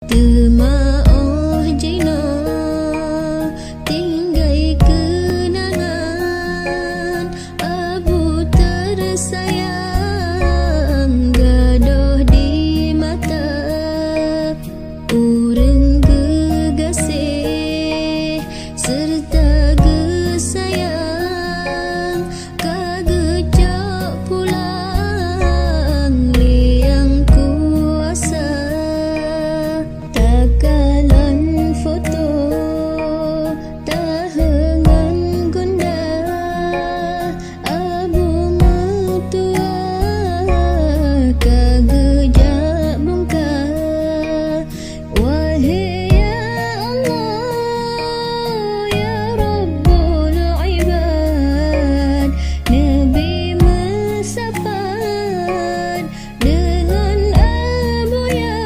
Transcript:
Temaoh jina tinggai kenangan abu tersayang gadoh di mata urang gegasih serta gesayang kagejak pulang liang kuasa takalan foto tahengan gundah abu mutua kagejak bongkar wahai ya Allah ya Rabbul Ibad Nabi Musaffar dengan abu ya